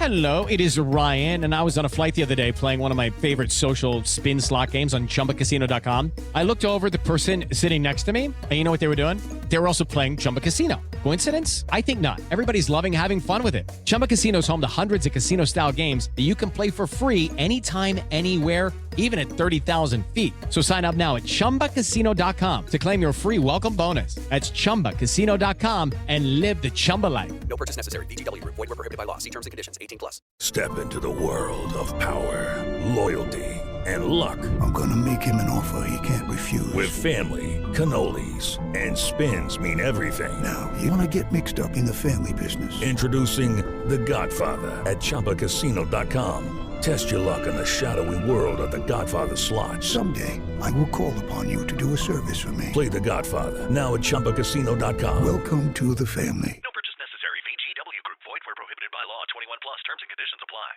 Hello, it is Ryan, and I was on a flight the other day playing one of my favorite social spin slot games on ChumbaCasino.com. I looked over at the person sitting next to me, and you know what they were doing? They were also playing Chumba Casino. Coincidence? I think not. Everybody's loving having fun with it. Chumba Casino is home to hundreds of casino-style games that you can play for free anytime, anywhere, even at 30,000 feet. So sign up now at ChumbaCasino.com to claim your free welcome bonus. That's ChumbaCasino.com and live the Chumba life. No purchase necessary. VGW. Void were prohibited by law. See terms and conditions. 18+. Step into the world of power, loyalty, and luck. I'm gonna make him an offer he can't refuse. With family, cannolis, and spins mean everything. Now, you wanna get mixed up in the family business. Introducing The Godfather at ChumbaCasino.com. Test your luck in the shadowy world of The Godfather slot. Someday, I will call upon you to do a service for me. Play The Godfather now at ChumbaCasino.com. Welcome to the family. No purchase necessary. VGW Group. Void where prohibited by law. 21+. Terms and conditions apply.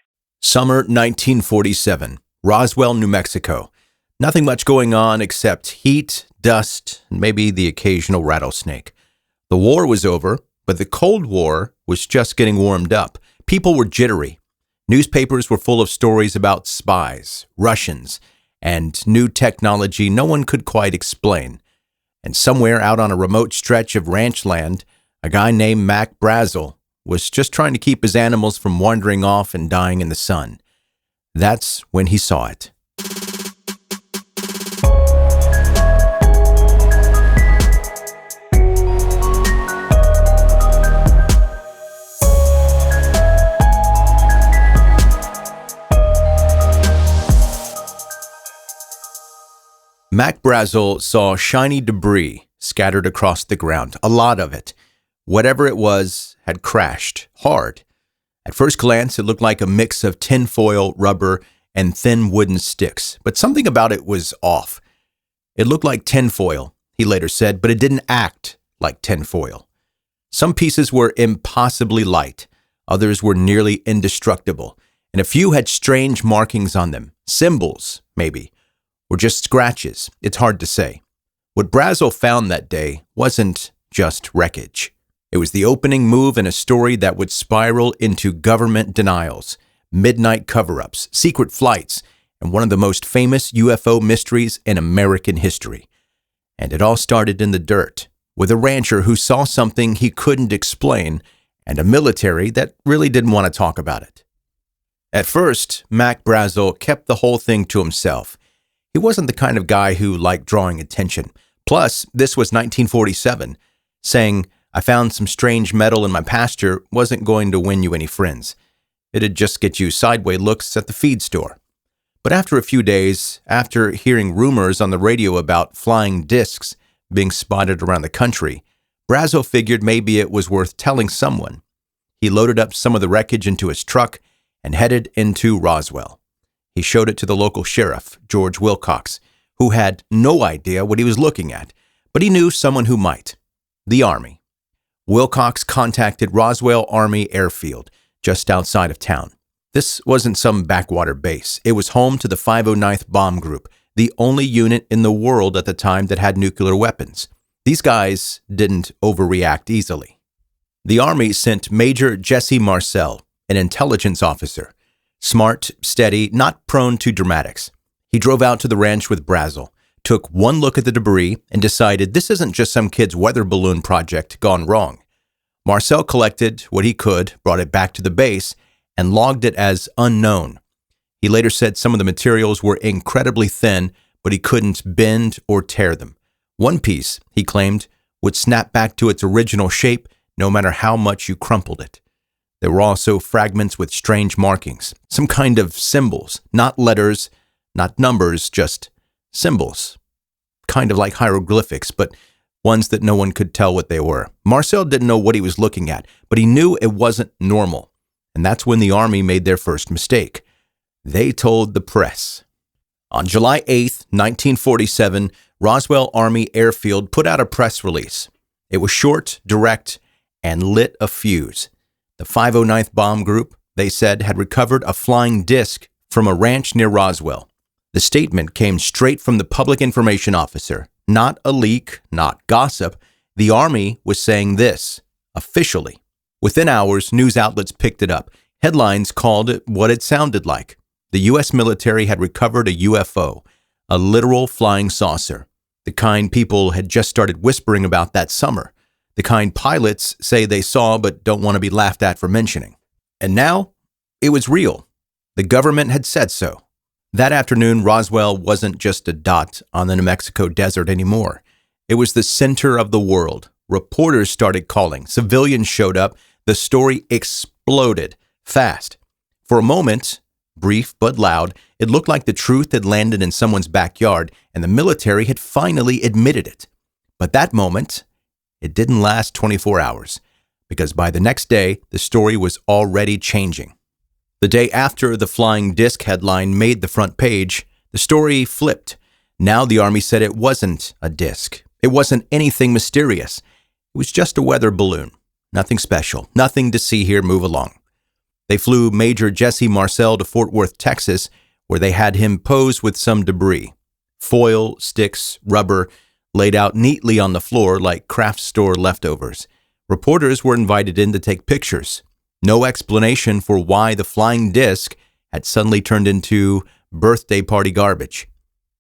Summer 1947, Roswell, New Mexico. Nothing much going on except heat, dust, and maybe the occasional rattlesnake. The war was over, but the Cold War was just getting warmed up. People were jittery. Newspapers were full of stories about spies, Russians, and new technology no one could quite explain. And somewhere out on a remote stretch of ranch land, a guy named Mac Brazel was just trying to keep his animals from wandering off and dying in the sun. That's when he saw it. Mac Brazel saw shiny debris scattered across the ground, a lot of it. Whatever it was had crashed hard. At first glance, it looked like a mix of tinfoil, rubber, and thin wooden sticks, but something about it was off. It looked like tinfoil, he later said, but it didn't act like tinfoil. Some pieces were impossibly light, others were nearly indestructible, and a few had strange markings on them, symbols, maybe, or just scratches. It's hard to say. What Brazel found that day wasn't just wreckage. It was the opening move in a story that would spiral into government denials, midnight cover-ups, secret flights, and one of the most famous UFO mysteries in American history. And it all started in the dirt, with a rancher who saw something he couldn't explain, and a military that really didn't want to talk about it. At first, Mac Brazel kept the whole thing to himself. He wasn't the kind of guy who liked drawing attention. Plus, this was 1947. Saying, "I found some strange metal in my pasture," wasn't going to win you any friends. It'd just get you sideways looks at the feed store. But after a few days, after hearing rumors on the radio about flying discs being spotted around the country, Brazel figured maybe it was worth telling someone. He loaded up some of the wreckage into his truck and headed into Roswell. He showed it to the local sheriff, George Wilcox, who had no idea what he was looking at, but he knew someone who might. The Army. Wilcox contacted Roswell Army Airfield, just outside of town. This wasn't some backwater base. It was home to the 509th Bomb Group, the only unit in the world at the time that had nuclear weapons. These guys didn't overreact easily. The Army sent Major Jesse Marcel, an intelligence officer. Smart, steady, not prone to dramatics. He drove out to the ranch with Brazel, took one look at the debris, and decided this isn't just some kid's weather balloon project gone wrong. Marcel collected what he could, brought it back to the base, and logged it as unknown. He later said some of the materials were incredibly thin, but he couldn't bend or tear them. One piece, he claimed, would snap back to its original shape no matter how much you crumpled it. There were also fragments with strange markings, some kind of symbols, not letters, not numbers, just symbols. Kind of like hieroglyphics, but ones that no one could tell what they were. Marcel didn't know what he was looking at, but he knew it wasn't normal. And that's when the Army made their first mistake. They told the press. On July 8th, 1947, Roswell Army Airfield put out a press release. It was short, direct, and lit a fuse. The 509th Bomb Group, they said, had recovered a flying disc from a ranch near Roswell. The statement came straight from the public information officer. Not a leak, not gossip. The Army was saying this, officially. Within hours, news outlets picked it up. Headlines called it what it sounded like. The U.S. military had recovered a UFO, a literal flying saucer, the kind people had just started whispering about that summer, the kind pilots say they saw but don't want to be laughed at for mentioning. And now, it was real. The government had said so. That afternoon, Roswell wasn't just a dot on the New Mexico desert anymore. It was the center of the world. Reporters started calling. Civilians showed up. The story exploded fast. For a moment, brief but loud, it looked like the truth had landed in someone's backyard and the military had finally admitted it. But that moment, it didn't last 24 hours, because by the next day, the story was already changing. The day after the flying disc headline made the front page, the story flipped. Now the Army said it wasn't a disc. It wasn't anything mysterious. It was just a weather balloon. Nothing special. Nothing to see here. Move along. They flew Major Jesse Marcel to Fort Worth, Texas, where they had him pose with some debris. Foil, sticks, rubber, laid out neatly on the floor like craft store leftovers. Reporters were invited in to take pictures. No explanation for why the flying disc had suddenly turned into birthday party garbage.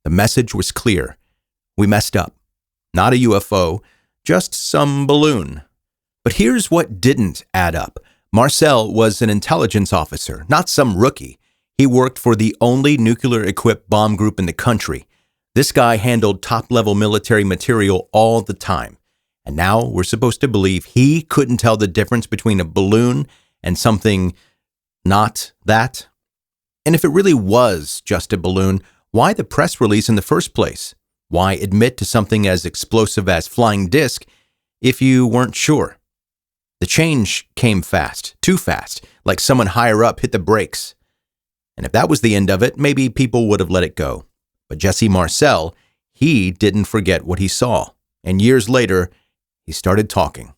The message was clear. We messed up. Not a UFO, just some balloon. But here's what didn't add up. Marcel was an intelligence officer, not some rookie. He worked for the only nuclear-equipped bomb group in the country. This guy handled top-level military material all the time. And now we're supposed to believe he couldn't tell the difference between a balloon and something not that? And if it really was just a balloon, why the press release in the first place? Why admit to something as explosive as flying disc if you weren't sure? The change came fast, too fast, like someone higher up hit the brakes. And if that was the end of it, maybe people would have let it go. But Jesse Marcel, he didn't forget what he saw. And years later, he started talking.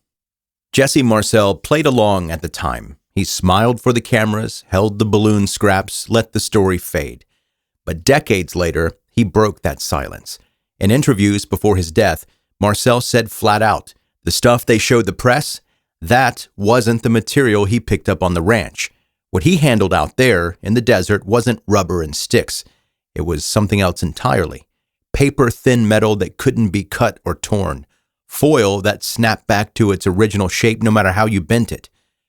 Jesse Marcel played along at the time. He smiled for the cameras, held the balloon scraps, let the story fade. But decades later, he broke that silence. In interviews before his death, Marcel said flat out, the stuff they showed the press, that wasn't the material he picked up on the ranch. What he handled out there in the desert wasn't rubber and sticks. It was something else entirely. Paper-thin metal that couldn't be cut or torn. Foil that snapped back to its original shape no matter how you bent it.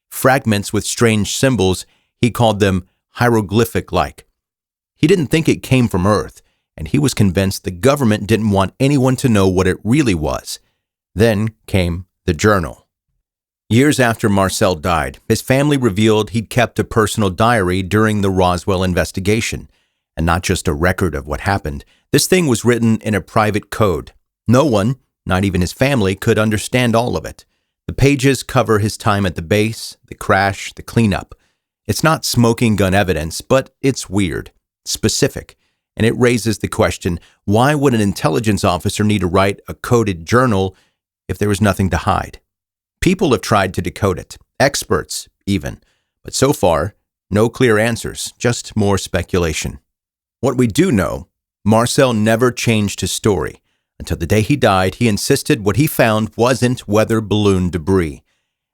Fragments with strange symbols, he called them hieroglyphic-like. He didn't think it came from Earth, and he was convinced the government didn't want anyone to know what it really was. Then came the journal. Years after Marcel died, his family revealed he'd kept a personal diary during the Roswell investigation. And not just a record of what happened. This thing was written in a private code. No one, not even his family, could understand all of it. The pages cover his time at the base, the crash, the cleanup. It's not smoking gun evidence, but it's weird, specific. And it raises the question, why would an intelligence officer need to write a coded journal if there was nothing to hide? People have tried to decode it, experts even, but so far, no clear answers, just more speculation. What we do know, Marcel never changed his story. Until the day he died, he insisted what he found wasn't weather balloon debris.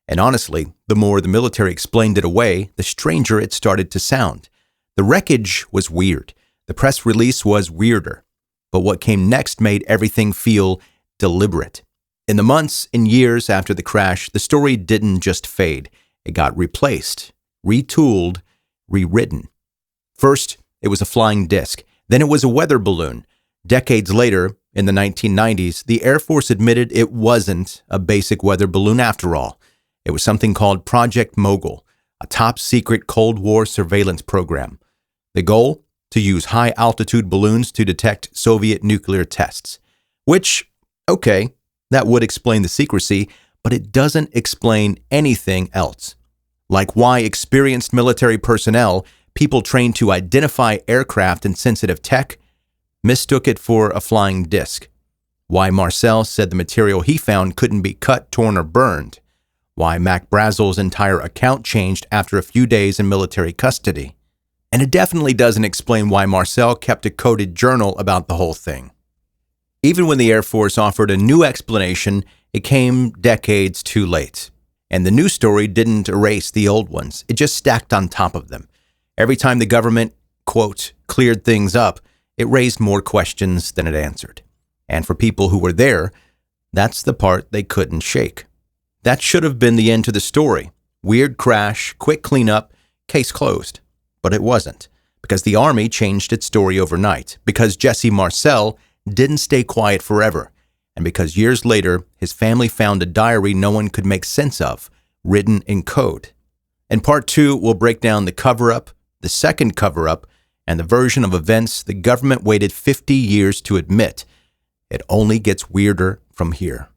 And honestly, the more the military explained it away, the stranger it started to sound. The wreckage was weird. The press release was weirder. But what came next made everything feel deliberate. In the months and years after the crash, the story didn't just fade. It got replaced, retooled, rewritten. First, it was a flying disc. Then it was a weather balloon. Decades later, in the 1990s, the Air Force admitted it wasn't a basic weather balloon after all. It was something called Project Mogul, a top-secret Cold War surveillance program. The goal? To use high-altitude balloons to detect Soviet nuclear tests. Which, okay, that would explain the secrecy, but it doesn't explain anything else. Like why experienced military personnel, people trained to identify aircraft and sensitive tech, mistook it for a flying disc. Why Marcel said the material he found couldn't be cut, torn, or burned. Why Mac Brazel's entire account changed after a few days in military custody. And it definitely doesn't explain why Marcel kept a coded journal about the whole thing. Even when the Air Force offered a new explanation, it came decades too late. And the new story didn't erase the old ones. It just stacked on top of them. Every time the government, quote, cleared things up, it raised more questions than it answered. And for people who were there, that's the part they couldn't shake. That should have been the end to the story. Weird crash, quick cleanup, case closed. But it wasn't, because the Army changed its story overnight, because Jesse Marcel didn't stay quiet forever, and because years later, his family found a diary no one could make sense of, written in code. In part 2, we'll break down the cover-up, the second cover-up, and the version of events the government waited 50 years to admit. It only gets weirder from here.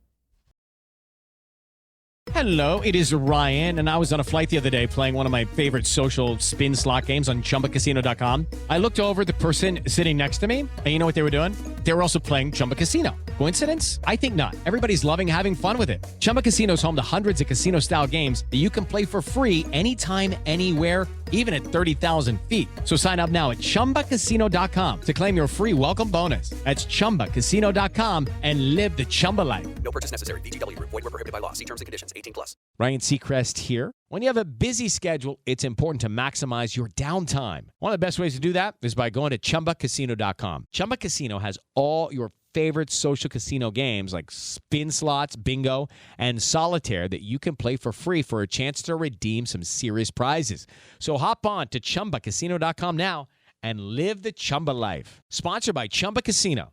Hello, it is Ryan, and I was on a flight the other day playing one of my favorite social spin slot games on ChumbaCasino.com. I looked over at the person sitting next to me, and you know what they were doing? They were also playing Chumba Casino. Coincidence? I think not. Everybody's loving having fun with it. Chumba Casino is home to hundreds of casino-style games that you can play for free anytime, anywhere, even at 30,000 feet. So sign up now at ChumbaCasino.com to claim your free welcome bonus. That's ChumbaCasino.com and live the Chumba life. No purchase necessary. VGW Group. Void where prohibited by law. See terms and conditions. 18+. Ryan Seacrest here. When you have a busy schedule, it's important to maximize your downtime. One of the best ways to do that is by going to ChumbaCasino.com. Chumba Casino has all your favorite social casino games like spin slots, bingo, and solitaire that you can play for free for a chance to redeem some serious prizes. So hop on to ChumbaCasino.com now and live the Chumba life. Sponsored by Chumba Casino.